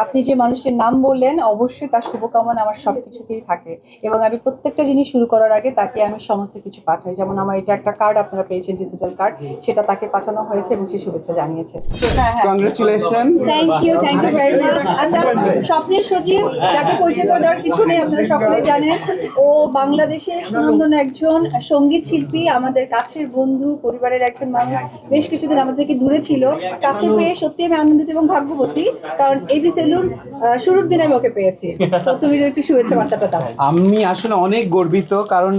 আপনি যে মানুষের নাম বললেন অবশ্যই তার শুভকামনা আমার সবকিছুতেই থাকে এবং আমি প্রত্যেকটা জিনিস শুরু করার আগে তাকে আমি সমস্ত কিছু পাঠাই। যেমন আমার এটা একটা কার্ড আপনারা পেয়েছেন, ডিজিটাল কার্ড, সেটা তাকে পাঠানো হয়েছে এবং সে শুভেচ্ছা জানিয়েছে। Congratulation. Thank you very much. আচ্ছা, স্বপ্নের সজীব যাকে পরিচয় করে দেওয়ার কিছু নেই, আপনারা সকলেই জানেন ও বাংলাদেশের সুনন্দন একজন সঙ্গীত শিল্পী, আমাদের কাছের বন্ধু, পরিবারের একজন মানুষ। বেশ কিছুদিন আমাদের থেকে দূরে ছিল, কাছে পেয়ে সত্যি আমি আনন্দিত এবং ভাগ্যবতী, কারণ এবি সেলুন শুরুর দিনে আমি ওকে পেয়েছি। তো তুমি যদি একটু শুভেচ্ছা বার্তাটা দাও। আমি আসলে অনেক গর্বিত, কারণ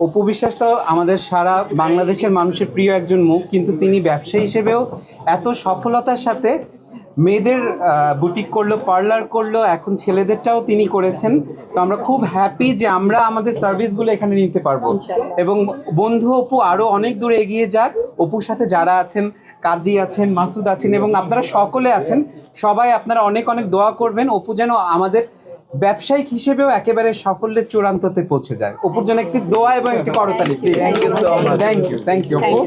অপু বিশ্বাস তো আমাদের সারা বাংলাদেশের মানুষের প্রিয় একজন মুখ, কিন্তু তিনি ব্যবসায়ী হিসেবেও এত সফলতার সাথে মেয়েদের বুটিক করলো, পার্লার করলো, এখন ছেলেদেরটাও তিনি করেছেন। তো আমরা খুব হ্যাপি যে আমরা আমাদের সার্ভিসগুলো এখানে নিতে পারবো এবং বন্ধু অপু আরও অনেক দূরে এগিয়ে যাক। অপুর সাথে যারা আছেন, কাজী আছেন, মাসুদ আছেন এবং আপনারা সকলে আছেন, সবাই আপনারা অনেক অনেক দোয়া করবেন অপু যেন আমাদের ব্যবসায়িক হিসেবেও একেবারে সাফল্যের চূড়ান্ততে পৌঁছে যায়। অপুর জন্য একটি দোয়া এবং একটি করতালি প্লিজ। Thank you Apu.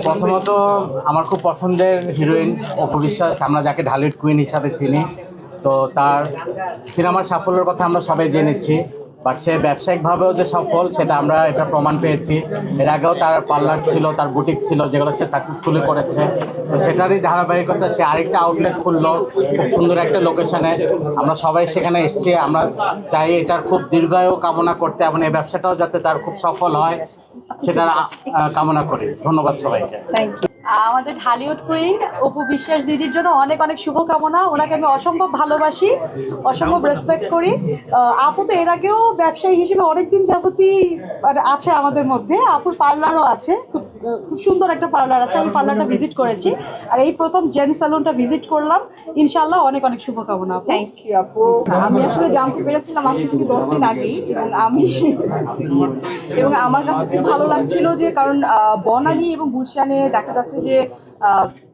প্রথমত আমার খুব পছন্দের হিরোইন অপু বিশ্বাস, আমরা যাকে ঢালিউড কুইন হিসাবে চিনি। তো তার সিনেমার সাফল্যের কথা আমরা সবাই জেনেছি, বাট সে ব্যবসায়িকভাবেও যে সফল সেটা আমরা এটা প্রমাণ পেয়েছি। এর আগেও তার পার্লার ছিল, তার বুটিক ছিল, যেগুলো সে সাকসেসফুলি করেছে। তো সেটারই ধারাবাহিকতা সে আরেকটা আউটলেট খুললো খুব সুন্দর একটা লোকেশনে। আমরা সবাই সেখানে এসেছি। আমরা চাই এটার খুব দীর্ঘায়ু কামনা করতে এবং এই ব্যবসাটাও যাতে তার খুব সফল হয় সেটা কামনা করি। ধন্যবাদ সবাইকে। Thank you. আমাদের ঢালিউড কুইন অপু বিশ্বাস দিদির জন্য অনেক অনেক শুভকামনা। ওনাকে আমি অসম্ভব ভালোবাসি, অসম্ভব রেসপেক্ট করি। আপু তো এর আগেও ব্যবসায়ী হিসেবে অনেকদিন যাবতই আছে আমাদের মধ্যে। আপুর পার্লারও আছে, খুব খুব সুন্দর একটা পার্লার আছে, আমি পার্লারটা ভিজিট করেছি। আর এই প্রথম জেন স্যালুনটা ভিজিট করলাম। ইনশাল্লাহ অনেক অনেক শুভকামনা। থ্যাংক ইউ আপু। আমি আসলে জানতে পেরেছিলাম আজকে থেকে 10 দিন আগেই, এবং আমার কাছে খুব ভালো লাগছিল যে কারণ বনানী এবং গুলশানে দেখা যাচ্ছে যে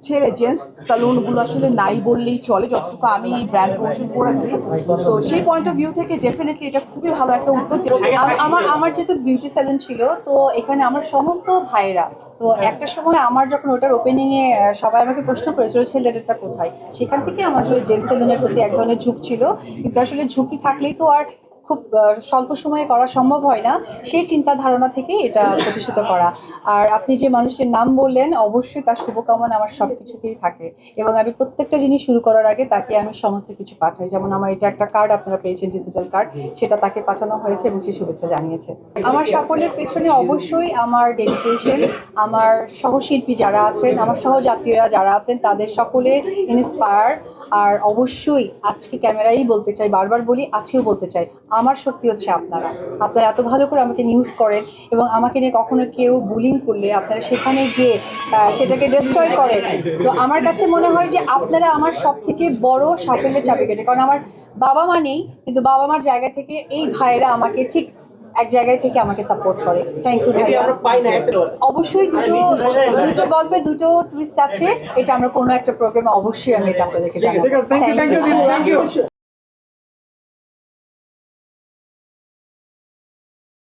ছেলে জেন্টস সালুনগুলো আসলে নাই বললেই চলে, যতটুকু আমি ব্র্যান্ড প্রমোশন করেছি। সো সেই পয়েন্ট অফ ভিউ থেকে ডেফিনেটলি এটা খুবই ভালো একটা উদ্যোগ। আমার যেহেতু বিউটি স্যালুন ছিল, তো এখানে আমার সমস্ত ভাইয়েরা, তো একটা সময় আমার যখন ওটার ওপেনিংয়ে সবাই আমাকে প্রশ্ন করেছিল ছেলেটা কোথায়, সেখান থেকে আমার আসলে জেন্টস সেলুনের প্রতি এক ধরনের ঝুঁক ছিল। কিন্তু আসলে ঝুঁকি থাকলেই তো আর খুব স্বল্প সময়ে করা সম্ভব হয় না, সেই চিন্তা ধারণা থেকে এটা প্রতিষ্ঠিত করা। আর আপনি যে মানুষের নাম বললেন অবশ্যই তার শুভকামনা আমার সবকিছুতেই থাকে এবং আমি প্রত্যেকটা জিনিস শুরু করার আগে তাকে আমি সমস্ত কিছু পাঠাই। যেমন আমার এটা একটা কার্ড আপনারা পেয়েছেন, ডিজিটাল কার্ড, সেটা তাকে পাঠানো হয়েছে এবং সে শুভেচ্ছা জানিয়েছে। আমার সাফল্যের পেছনে অবশ্যই আমার ডেডিকেশন, আমার সহশিল্পী যারা আছেন, আমার সহযাত্রীরা যারা আছেন, তাদের সকলের ইন্সপায়ার। আর অবশ্যই আজকে ক্যামেরাই বলতে চাই, বারবার বলি, আজকেও বলতে চাই, আমার শক্তি হচ্ছে আপনারা। আপনারা এত ভালো করে আমাকে নিউজ করেন এবং আমাকে নিয়ে কখনো কেউ বুলিং করলে আপনারা সেখানে গিয়ে সেটাকে ডিস্ট্রয় করেন। তো আমার কাছে মনে হয় যে আপনারা আমার সব থেকে বড় সাফল্যের চাবিকাঠি, কারণ আমার বাবা মা নেই, কিন্তু বাবা মার জায়গা থেকে এই ভাইয়েরা আমাকে ঠিক এক জায়গায় থেকে আমাকে সাপোর্ট করে। থ্যাংক ইউ ভাইয়া। অবশ্যই দুটো গল্পে দুটো টুইস্ট আছে, এটা আমরা কোনো একটা প্রোগ্রামে অবশ্যই আমি এটা আপনাদেরকে জানাবো। Thank you.